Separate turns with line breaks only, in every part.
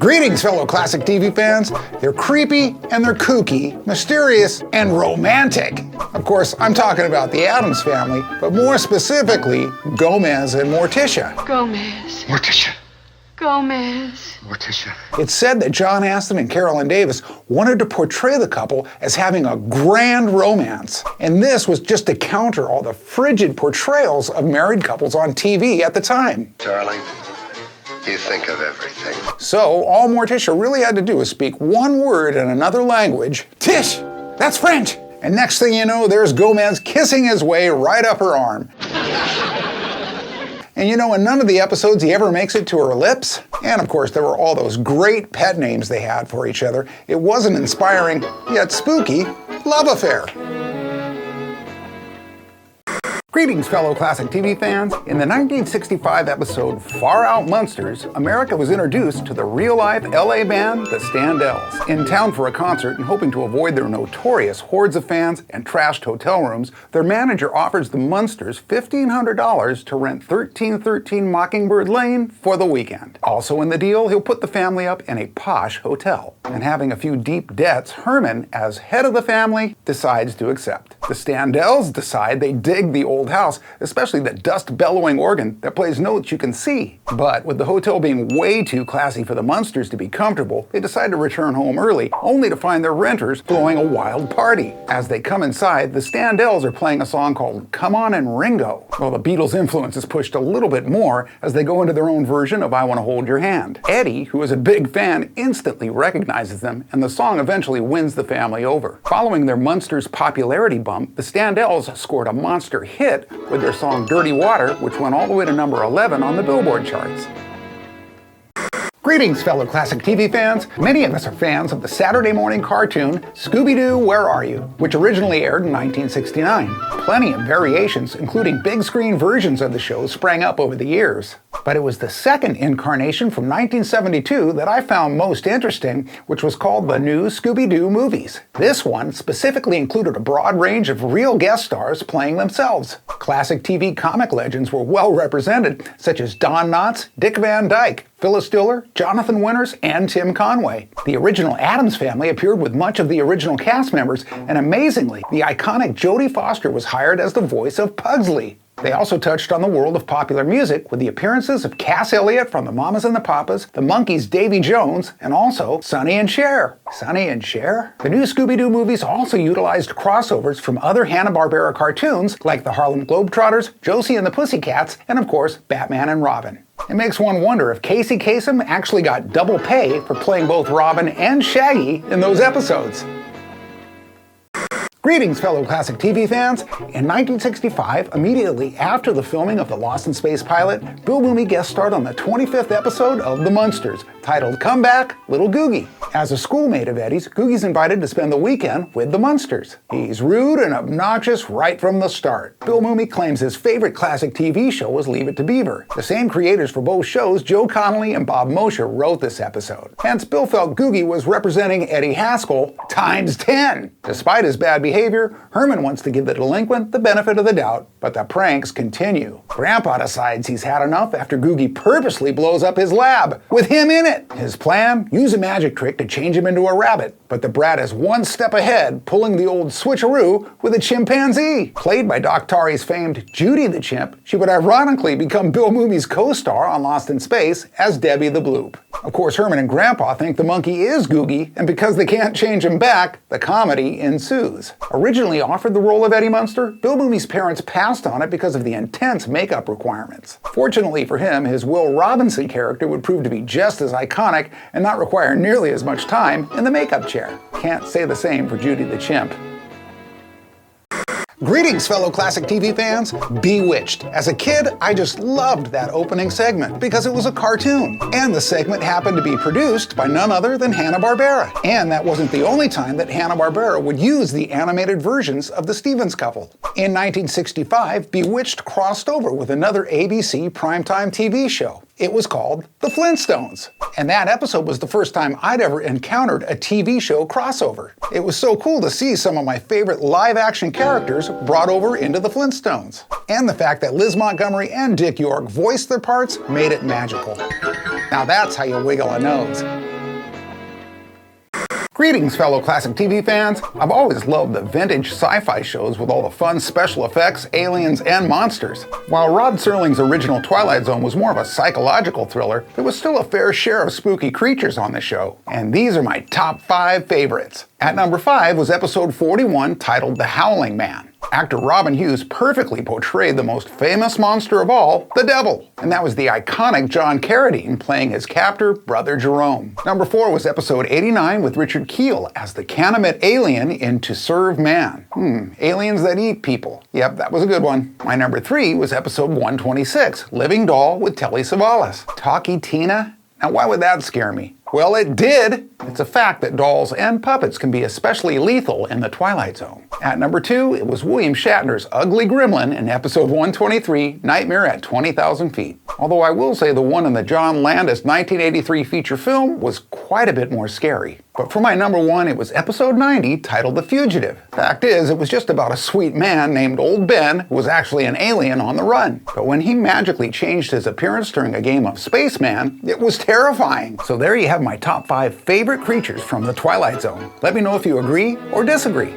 Greetings, fellow classic TV fans. They're creepy and they're kooky, mysterious and romantic. Of course, I'm talking about the Addams Family, but more specifically, Gomez and Morticia.
Gomez.
Morticia.
Gomez.
Morticia.
It's said that John Astin and Carolyn Davis wanted to portray the couple as having a grand romance. And this was just to counter all the frigid portrayals of married couples on TV at the time.
Darling, you think of everything.
So all Morticia really had to do was speak one word in another language. Tish! That's French! And next thing you know, there's Gomez kissing his way right up her arm. And you know, in none of the episodes he ever makes it to her lips. And of course, there were all those great pet names they had for each other. It was an inspiring, yet spooky, love affair. Greetings, fellow classic TV fans. In the 1965 episode Far Out Monsters, America was introduced to the real-life LA band, the Standells. In town for a concert and hoping to avoid their notorious hordes of fans and trashed hotel rooms, their manager offers the Munsters $1,500 to rent 1313 Mockingbird Lane for the weekend. Also in the deal, he'll put the family up in a posh hotel. And having a few deep debts, Herman, as head of the family, decides to accept. The Standells decide they dig the old house, especially the dust-bellowing organ that plays notes you can see. But with the hotel being way too classy for the Munsters to be comfortable, they decide to return home early, only to find their renters throwing a wild party. As they come inside, the Standells are playing a song called Come On and Ringo, while the Beatles' influence is pushed a little bit more as they go into their own version of I Want to Hold Your Hand. Eddie, who is a big fan, instantly recognizes them, and the song eventually wins the family over. Following their Munsters popularity bump, the Standells scored a monster hit with their song Dirty Water, which went all the way to number 11 on the Billboard charts. Greetings, fellow classic TV fans. Many of us are fans of the Saturday morning cartoon Scooby-Doo, Where Are You?, which originally aired in 1969. Plenty of variations, including big screen versions of the show, sprang up over the years. But it was the second incarnation from 1972 that I found most interesting, which was called the New Scooby-Doo Movies. This one specifically included a broad range of real guest stars playing themselves. Classic TV comic legends were well represented, such as Don Knotts, Dick Van Dyke, Phyllis Diller, Jonathan Winters, and Tim Conway. The original Addams Family appeared with much of the original cast members, and amazingly, the iconic Jodie Foster was hired as the voice of Pugsley. They also touched on the world of popular music with the appearances of Cass Elliot from the Mamas and the Papas, the Monkees' Davy Jones, and also Sonny and Cher. Sonny and Cher? The new Scooby-Doo movies also utilized crossovers from other Hanna-Barbera cartoons like the Harlem Globetrotters, Josie and the Pussycats, and of course, Batman and Robin. It makes one wonder if Casey Kasem actually got double pay for playing both Robin and Shaggy in those episodes. Greetings, fellow classic TV fans. In 1965, immediately after the filming of the Lost in Space pilot, Bill Mumy guest starred on the 25th episode of The Munsters, titled Come Back, Little Googie. As a schoolmate of Eddie's, Googie's invited to spend the weekend with the Munsters. He's rude and obnoxious right from the start. Bill Mumy claims his favorite classic TV show was Leave It to Beaver. The same creators for both shows, Joe Connolly and Bob Mosher, wrote this episode. Hence, Bill felt Googie was representing Eddie Haskell times 10. Despite his bad behavior, Herman wants to give the delinquent the benefit of the doubt, but the pranks continue. Grandpa decides he's had enough after Googie purposely blows up his lab, with him in it. His plan? Use a magic trick to change him into a rabbit, but the brat is one step ahead, pulling the old switcheroo with a chimpanzee. Played by Doc Tari's famed Judy the Chimp, she would ironically become Bill Mumy's co-star on Lost in Space as Debbie the Bloop. Of course, Herman and Grandpa think the monkey is Googie, and because they can't change him back, the comedy ensues. Originally offered the role of Eddie Munster, Bill Mumy's parents passed on it because of the intense makeup requirements. Fortunately for him, his Will Robinson character would prove to be just as iconic and not require nearly as much time in the makeup chair. Can't say the same for Judy the Chimp. Greetings, fellow classic TV fans. Bewitched. As a kid, I just loved that opening segment because it was a cartoon. And the segment happened to be produced by none other than Hanna-Barbera. And that wasn't the only time that Hanna-Barbera would use the animated versions of the Stevens Couple. In 1965, Bewitched crossed over with another ABC primetime TV show. It was called The Flintstones. And that episode was the first time I'd ever encountered a TV show crossover. It was so cool to see some of my favorite live-action characters brought over into The Flintstones. And the fact that Liz Montgomery and Dick York voiced their parts made it magical. Now that's how you wiggle a nose. Greetings, fellow classic TV fans. I've always loved the vintage sci-fi shows with all the fun special effects, aliens, and monsters. While Rod Serling's original Twilight Zone was more of a psychological thriller, there was still a fair share of spooky creatures on the show. And these are my top 5 favorites. At number 5 was episode 41, titled The Howling Man. Actor Robin Hughes perfectly portrayed the most famous monster of all, the Devil. And that was the iconic John Carradine playing his captor, Brother Jerome. Number 4 was episode 89 with Richard Kiel as the Canomite alien in To Serve Man. Aliens that eat people. Yep, that was a good one. My number 3 was episode 126, Living Doll with Telly Savalas. Talkie Tina? Now why would that scare me? Well, it did! It's a fact that dolls and puppets can be especially lethal in the Twilight Zone. At number 2, it was William Shatner's ugly gremlin in episode 123, Nightmare at 20,000 Feet. Although I will say the one in the John Landis 1983 feature film was quite a bit more scary. But for my number 1, it was episode 90, titled The Fugitive. Fact is, it was just about a sweet man named Old Ben who was actually an alien on the run. But when he magically changed his appearance during a game of Spaceman, it was terrifying. So there you have my top 5 favorite creatures from the Twilight Zone. Let me know if you agree or disagree.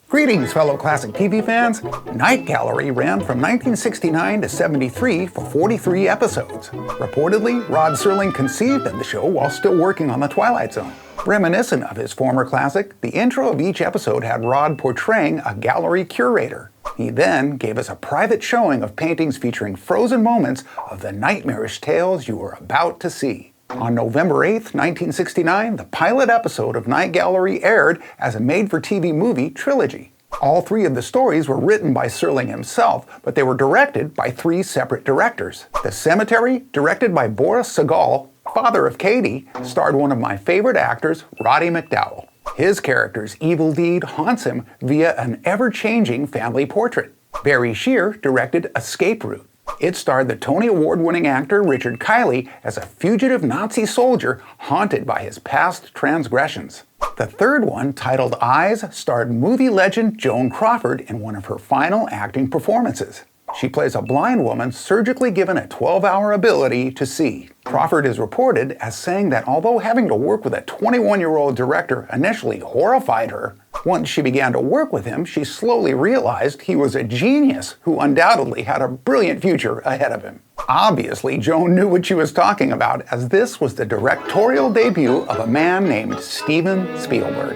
Greetings, fellow classic TV fans. Night Gallery ran from 1969 to 73 for 43 episodes. Reportedly, Rod Serling conceived of the show while still working on The Twilight Zone. Reminiscent of his former classic, the intro of each episode had Rod portraying a gallery curator. He then gave us a private showing of paintings featuring frozen moments of the nightmarish tales you are about to see. On November 8, 1969, the pilot episode of Night Gallery aired as a made-for-TV movie trilogy. All 3 of the stories were written by Serling himself, but they were directed by 3 separate directors. The Cemetery, directed by Boris Sagal, father of Katie, starred one of my favorite actors, Roddy McDowall. His character's evil deed haunts him via an ever-changing family portrait. Barry Shear directed Escape Route. It starred the Tony Award-winning actor Richard Kiley as a fugitive Nazi soldier haunted by his past transgressions. The third one, titled Eyes, starred movie legend Joan Crawford in one of her final acting performances. She plays a blind woman surgically given a 12-hour ability to see. Crawford is reported as saying that although having to work with a 21-year-old director initially horrified her, once she began to work with him, she slowly realized he was a genius who undoubtedly had a brilliant future ahead of him. Obviously, Joan knew what she was talking about, as this was the directorial debut of a man named Steven Spielberg.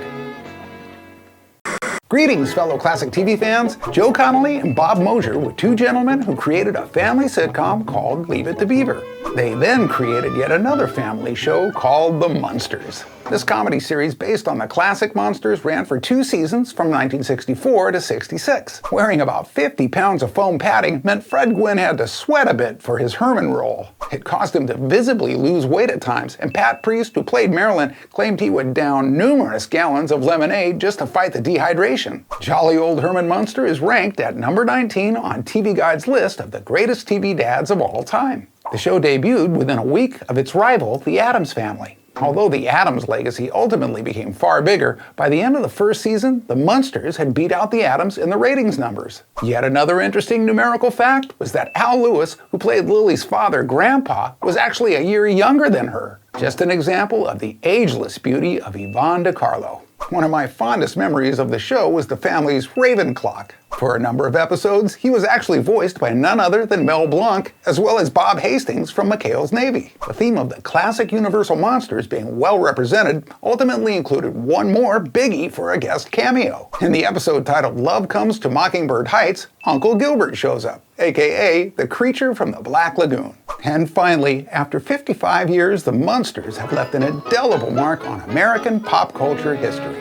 Greetings, fellow classic TV fans. Joe Connolly and Bob Mosier were 2 gentlemen who created a family sitcom called Leave It to Beaver. They then created yet another family show called The Munsters. This comedy series based on the classic Monsters ran for 2 seasons from 1964 to 66. Wearing about 50 pounds of foam padding meant Fred Gwynne had to sweat a bit for his Herman role. It caused him to visibly lose weight at times, and Pat Priest, who played Marilyn, claimed he would down numerous gallons of lemonade just to fight the dehydration. Jolly old Herman Munster is ranked at number 19 on TV Guide's list of the greatest TV dads of all time. The show debuted within a week of its rival, The Addams Family. Although the Addams legacy ultimately became far bigger, by the end of the first season, the Munsters had beat out the Addams in the ratings numbers. Yet another interesting numerical fact was that Al Lewis, who played Lily's father, Grandpa, was actually a year younger than her. Just an example of the ageless beauty of Yvonne DiCarlo. One of my fondest memories of the show was the family's Raven Clock. For a number of episodes, he was actually voiced by none other than Mel Blanc, as well as Bob Hastings from McHale's Navy. The theme of the classic Universal monsters being well represented ultimately included one more biggie for a guest cameo. In the episode titled Love Comes to Mockingbird Heights, Uncle Gilbert shows up, aka the creature from the Black Lagoon. And finally, after 55 years, the Munsters have left an indelible mark on American pop culture history.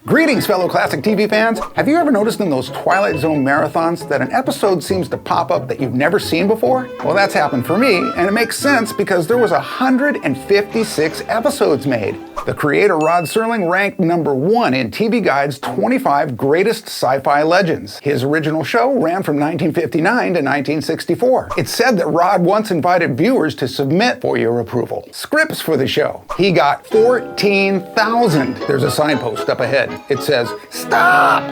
Greetings, fellow classic TV fans. Have you ever noticed in those Twilight Zone marathons that an episode seems to pop up that you've never seen before? Well, that's happened for me, and it makes sense because there was 156 episodes made. The creator Rod Serling ranked number 1 in TV Guide's 25 greatest sci-fi legends. His original show ran from 1959 to 1964. It's said that Rod once invited viewers to submit for your approval scripts for the show. He got 14,000. There's a signpost up ahead. It says, "Stop!"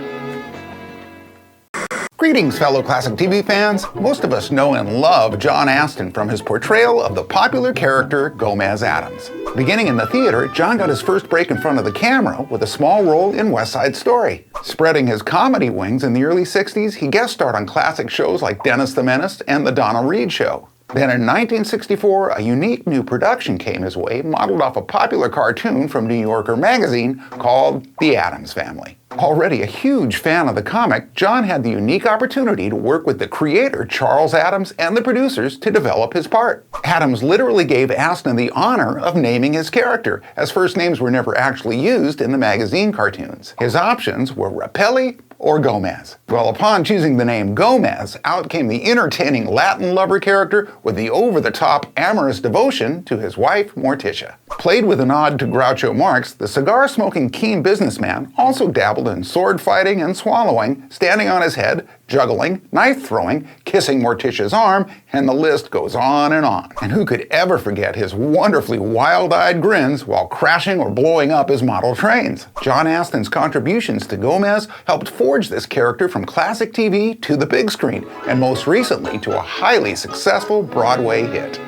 Greetings, fellow classic TV fans. Most of us know and love John Astin from his portrayal of the popular character Gomez Addams. Beginning in the theater, John got his first break in front of the camera with a small role in West Side Story. Spreading his comedy wings in the early 60s, he guest starred on classic shows like Dennis the Menace and The Donna Reed Show. Then in 1964, a unique new production came his way, modeled off a popular cartoon from New Yorker magazine called The Addams Family. Already a huge fan of the comic, John had the unique opportunity to work with the creator, Charles Addams, and the producers to develop his part. Addams literally gave Aston the honor of naming his character, as first names were never actually used in the magazine cartoons. His options were Rapelli or Gomez. Well, upon choosing the name Gomez, out came the entertaining Latin lover character with the over-the-top amorous devotion to his wife, Morticia. Played with a nod to Groucho Marx, the cigar-smoking keen businessman also dabbled in sword fighting and swallowing, standing on his head, juggling, knife-throwing, kissing Morticia's arm, and the list goes on. And who could ever forget his wonderfully wild-eyed grins while crashing or blowing up his model trains? John Aston's contributions to Gomez helped forge this character from classic TV to the big screen, and most recently to a highly successful Broadway hit.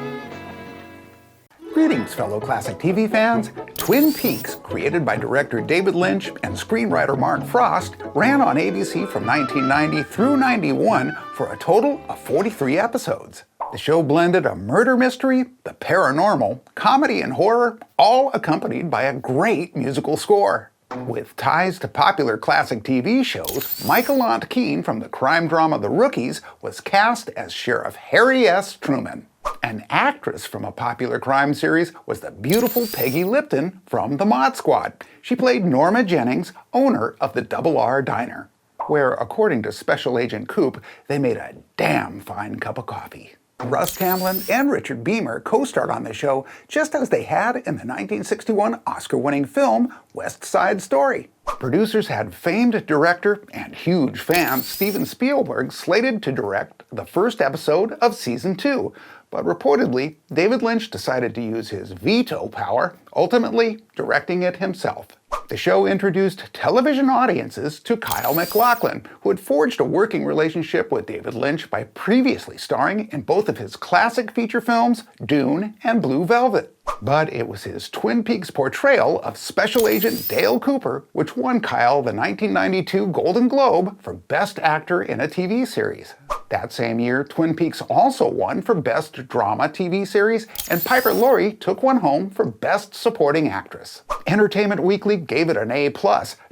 Greetings, fellow classic TV fans. Twin Peaks, created by director David Lynch and screenwriter Mark Frost, ran on ABC from 1990 through 91 for a total of 43 episodes. The show blended a murder mystery, the paranormal, comedy, and horror, all accompanied by a great musical score. With ties to popular classic TV shows, Michael Aunt Keene from the crime drama The Rookies was cast as Sheriff Harry S. Truman. An actress from a popular crime series was the beautiful Peggy Lipton from The Mod Squad. She played Norma Jennings, owner of the Double R Diner, where, according to Special Agent Coop, they made a damn fine cup of coffee. Russ Tamblyn and Richard Beamer co-starred on the show, just as they had in the 1961 Oscar-winning film West Side Story. Producers had famed director and huge fan Steven Spielberg slated to direct the first episode of Season 2, but reportedly, David Lynch decided to use his veto power, ultimately directing it himself. The show introduced television audiences to Kyle MacLachlan, who had forged a working relationship with David Lynch by previously starring in both of his classic feature films, Dune and Blue Velvet. But it was his Twin Peaks portrayal of Special Agent Dale Cooper which won Kyle the 1992 Golden Globe for Best Actor in a TV Series. That same year, Twin Peaks also won for Best Drama TV Series, and Piper Laurie took one home for Best Supporting Actress. Entertainment Weekly gave it an A+.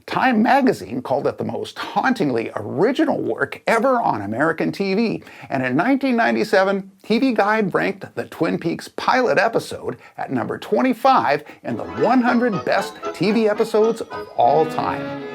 Time magazine called it the most hauntingly original work ever on American TV, and in 1997, TV Guide ranked the Twin Peaks pilot episode at number 25 in the 100 best TV episodes of all time.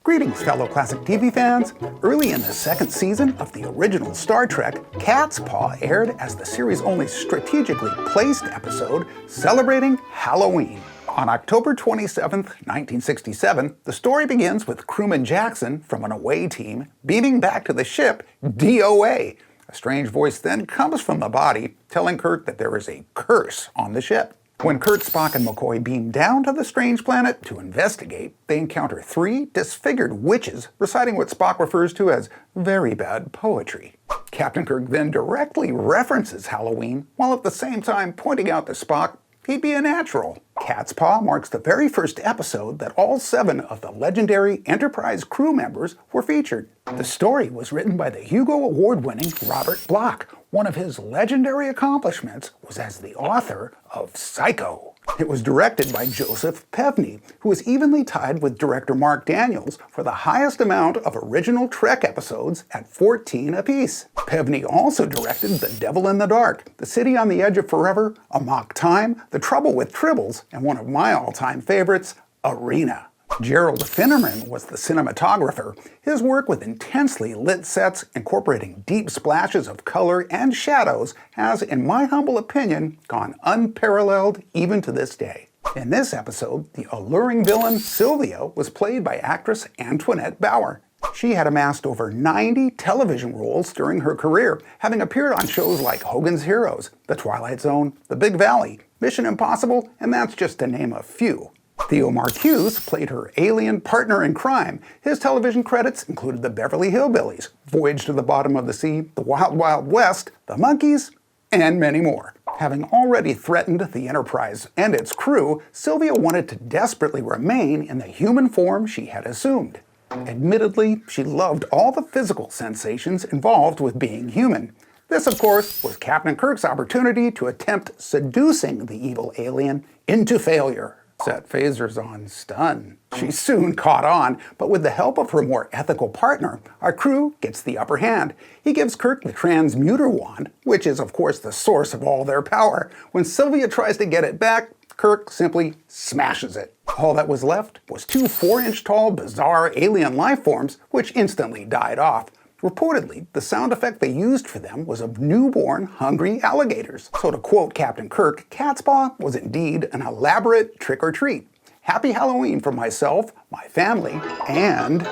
Greetings, fellow classic TV fans. Early in the second season of the original Star Trek, Cat's Paw aired as the series' only strategically placed episode celebrating Halloween. On October 27, 1967, the story begins with crewman Jackson from an away team beaming back to the ship DOA. A strange voice then comes from the body, telling Kirk that there is a curse on the ship. When Kirk, Spock, and McCoy beam down to the strange planet to investigate, they encounter 3 disfigured witches reciting what Spock refers to as very bad poetry. Captain Kirk then directly references Halloween, while at the same time pointing out to Spock he'd be a natural. Cat's Paw marks the very first episode that all 7 of the legendary Enterprise crew members were featured. The story was written by the Hugo Award-winning Robert Bloch. One of his legendary accomplishments was as the author of Psycho. It was directed by Joseph Pevney, who was evenly tied with director Mark Daniels for the highest amount of original Trek episodes at 14 apiece. Pevney also directed The Devil in the Dark, The City on the Edge of Forever, Amok Time, The Trouble with Tribbles, and one of my all-time favorites, Arena. Gerald Finnerman was the cinematographer. His work with intensely lit sets incorporating deep splashes of color and shadows has, in my humble opinion, gone unparalleled even to this day. In this episode, the alluring villain Sylvia was played by actress Antoinette Bauer. She had amassed over 90 television roles during her career, having appeared on shows like Hogan's Heroes, The Twilight Zone, The Big Valley, Mission Impossible, and that's just to name a few. Theo Marcuse played her alien partner in crime. His television credits included The Beverly Hillbillies, Voyage to the Bottom of the Sea, The Wild Wild West, The Monkees, and many more. Having already threatened the Enterprise and its crew, Sylvia wanted to desperately remain in the human form she had assumed. Admittedly, she loved all the physical sensations involved with being human. This, of course, was Captain Kirk's opportunity to attempt seducing the evil alien into failure. Set phasers on stun. She soon caught on, but with the help of her more ethical partner, our crew gets the upper hand. He gives Kirk the transmuter wand, which is of course the source of all their power. When Sylvia tries to get it back, Kirk simply smashes it. All that was left was two 4-inch tall bizarre alien life forms, which instantly died off. Reportedly, the sound effect they used for them was of newborn, hungry alligators. So to quote Captain Kirk, Catspaw was indeed an elaborate trick-or-treat. Happy Halloween from myself, my family, and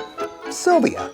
Sylvia.